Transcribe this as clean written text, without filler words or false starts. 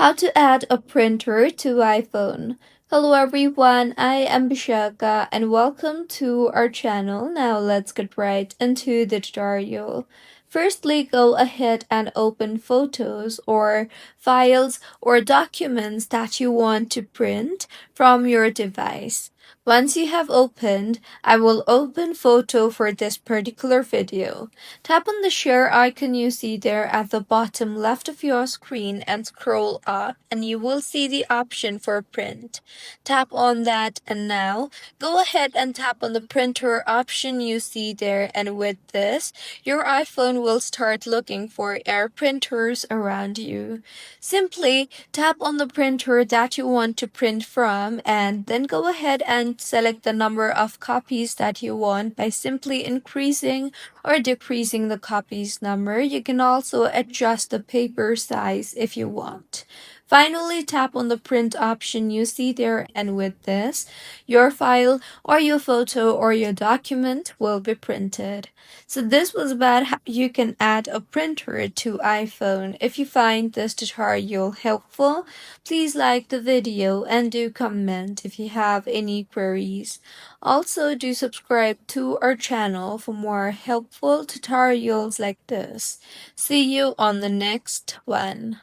How to add a printer to iPhone. Hello everyone, I am Bishaka and welcome to our channel. Now let's get right into the tutorial. Firstly, go ahead and open photos or files or documents that you want to print from your device. Once you have opened, I will open photo for this particular video. Tap on the share icon you see there at the bottom left of your screen and scroll up and you will see the option for print. Tap on that and now go ahead and tap on the printer option you see there, and with this your iPhone will start looking for air printers around you. Simply tap on the printer that you want to print from and then go ahead and select the number of copies that you want by simply increasing or decreasing the copies number. You can also adjust the paper size if you want. Finally, tap on the print option you see there, and with this, your file or your photo or your document will be printed. So this was about how you can add a printer to iPhone. If you find this tutorial helpful, please like the video and do comment if you have any queries. Also, do subscribe to our channel for more helpful tutorials like this. See you on the next one.